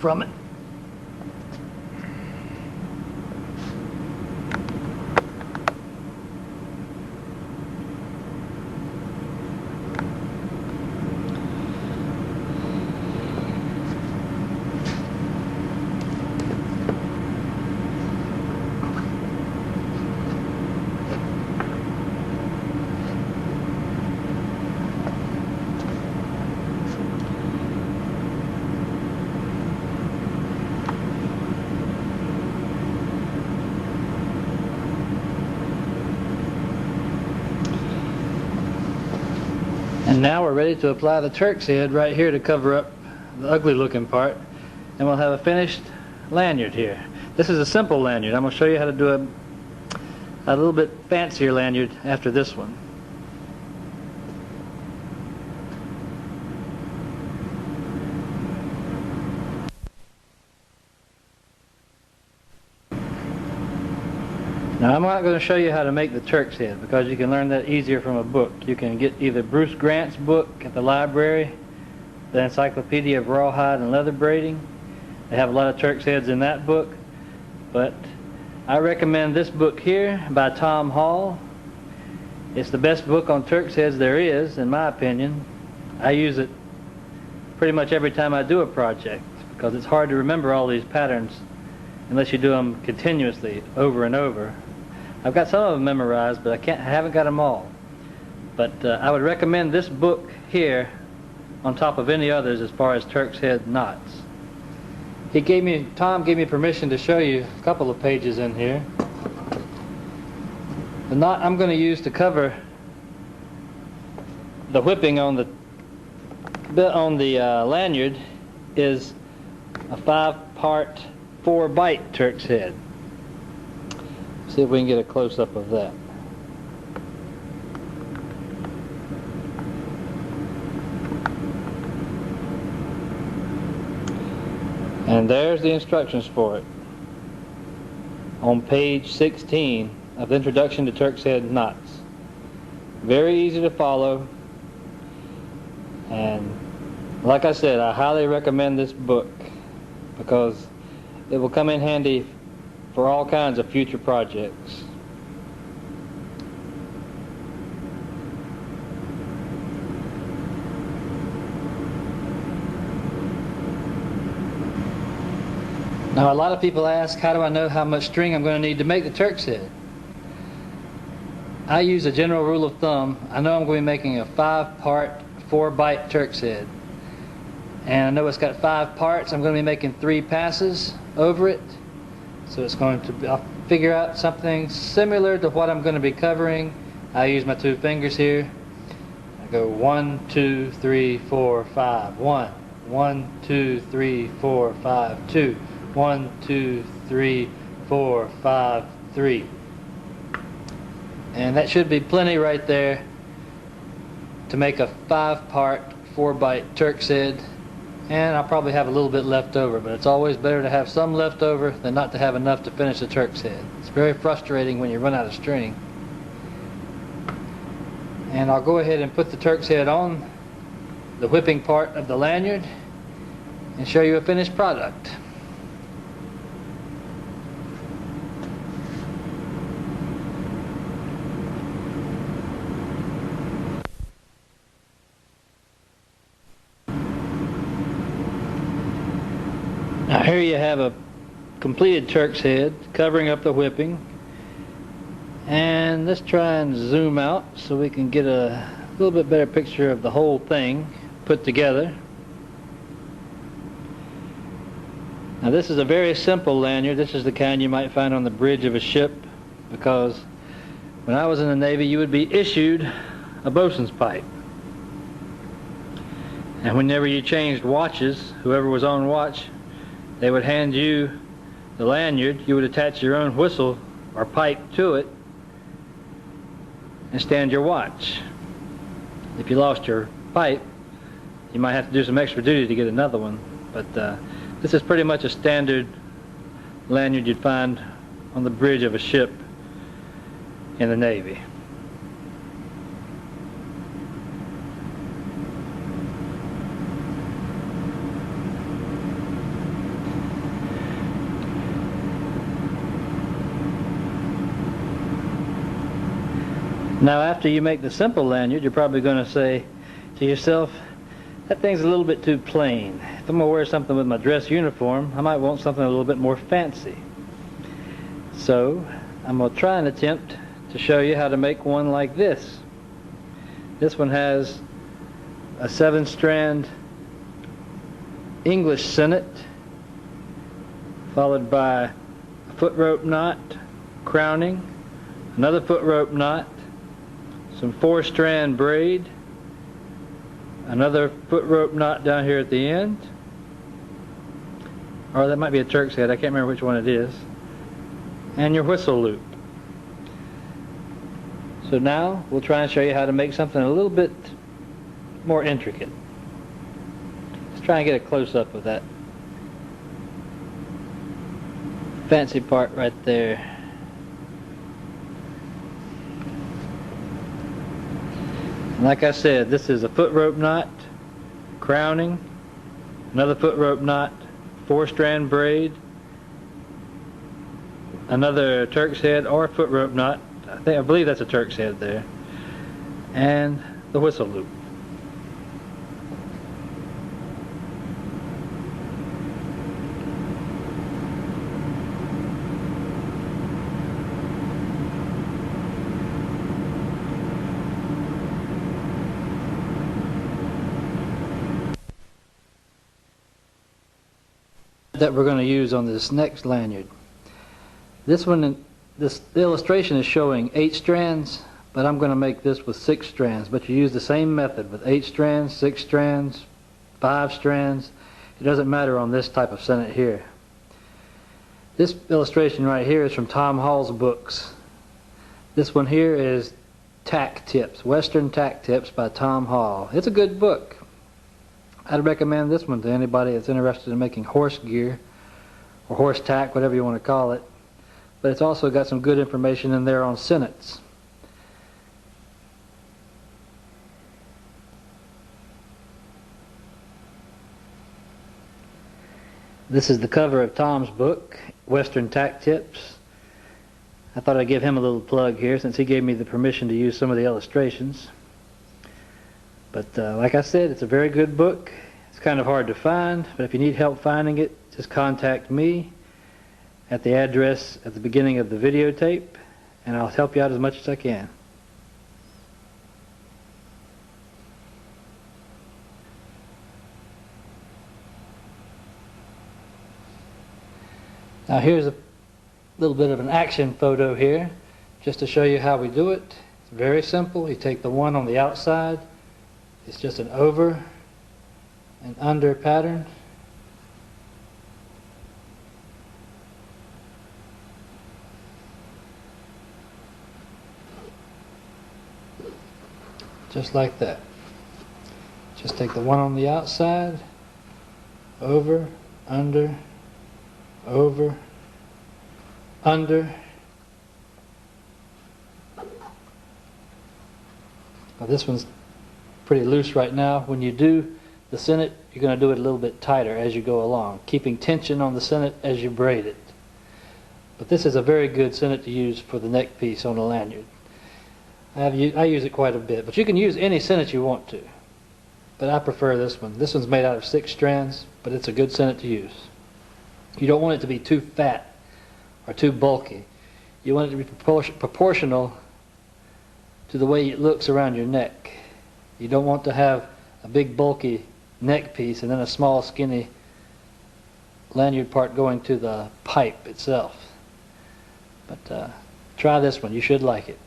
from it. And now we're ready to apply the Turk's head right here to cover up the ugly looking part, and we'll have a finished lanyard here. This is a simple lanyard. I'm going to show you how to do a little bit fancier lanyard after this one. Now I'm not going to show you how to make the Turk's head because you can learn that easier from a book. You can get either Bruce Grant's book at the library, the Encyclopedia of Rawhide and Leather Braiding. They have a lot of Turk's heads in that book, but I recommend this book here by Tom Hall. It's the best book on Turk's heads there is, in my opinion. I use it pretty much every time I do a project because it's hard to remember all these patterns unless you do them continuously over and over. I've got some of them memorized, but I haven't got them all. But I would recommend this book here on top of any others as far as Turk's head knots. Tom gave me permission to show you a couple of pages in here. The knot I'm going to use to cover the whipping on the lanyard is a 5-part 4-bite Turk's head. See if we can get a close-up of that. And there's the instructions for it on page 16 of the Introduction to Turk's Head Knots. Very easy to follow, and like I said, I highly recommend this book because it will come in handy for all kinds of future projects. Now a lot of people ask, how do I know how much string I'm going to need to make the Turk's head? I use a general rule of thumb. I know I'm going to be making a 5-part 4-bite Turk's head, and I know it's got 5 parts. I'm going to be making 3 passes over it. So it's going to be, I'll figure out something similar to what I'm going to be covering. I use my 2 fingers here. I go 1, 2, 3, 4, 5. 1, 1, 2, 3, 4, 5, 2. 1, 2, 3, 4, 5, 3. And that should be plenty right there to make a 5-part 4-bite Turk's head. And I'll probably have a little bit left over, but it's always better to have some left over than not to have enough to finish a Turk's head. It's very frustrating when you run out of string. And I'll go ahead and put the Turk's head on the whipping part of the lanyard and show you a finished product. Now here you have a completed Turk's head covering up the whipping, and let's try and zoom out so we can get a little bit better picture of the whole thing put together. Now this is a very simple lanyard. This is the kind you might find on the bridge of a ship, because when I was in the Navy you would be issued a bosun's pipe, and whenever you changed watches, whoever was on watch, they would hand you the lanyard. You would attach your own whistle or pipe to it and stand your watch. If you lost your pipe, you might have to do some extra duty to get another one, but this is pretty much a standard lanyard you'd find on the bridge of a ship in the Navy. Now after you make the simple lanyard, you're probably going to say to yourself, that thing's a little bit too plain. If I'm going to wear something with my dress uniform, I might want something a little bit more fancy. So I'm going to try an attempt to show you how to make one like this. This one has a 7-strand English sinnet, followed by a foot rope knot, crowning, another foot rope knot, some 4-strand braid, another foot rope knot down here at the end, or that might be a Turk's head, I can't remember which one it is, and your whistle loop. So now we'll try and show you how to make something a little bit more intricate. Let's try and get a close-up of that fancy part right there. Like I said, this is a foot rope knot, crowning, another foot rope knot, 4-strand braid, another Turk's head or foot rope knot, I believe that's a Turk's head there, and the whistle loop. That we're going to use on this next lanyard. This one, the illustration is showing 8 strands, but I'm going to make this with 6 strands. But you use the same method with 8 strands, 6 strands, 5 strands. It doesn't matter on this type of sinnet here. This illustration right here is from Tom Hall's books. This one here is Tack Tips, Western Tack Tips by Tom Hall. It's a good book. I'd recommend this one to anybody that's interested in making horse gear or horse tack, whatever you want to call it. But it's also got some good information in there on sennets. This is the cover of Tom's book, Western Tack Tips. I thought I'd give him a little plug here since he gave me the permission to use some of the illustrations. But like I said, it's a very good book. It's kind of hard to find, but if you need help finding it, just contact me at the address at the beginning of the videotape, and I'll help you out as much as I can. Now here's a little bit of an action photo here, just to show you how we do it. It's very simple. You take the one on the outside. It's just an over and under pattern. Just like that. Just take the one on the outside, over, under, over, under. Now this one's pretty loose right now. When you do the sinnet, you're going to do it a little bit tighter as you go along, keeping tension on the sinnet as you braid it. But this is a very good sinnet to use for the neck piece on a lanyard. I use it quite a bit, but you can use any sinnet you want to. But I prefer this one. This one's made out of 6 strands, but it's a good sinnet to use. You don't want it to be too fat or too bulky. You want it to be proportional to the way it looks around your neck. You don't want to have a big bulky neck piece and then a small skinny lanyard part going to the pipe itself. But try this one. You should like it.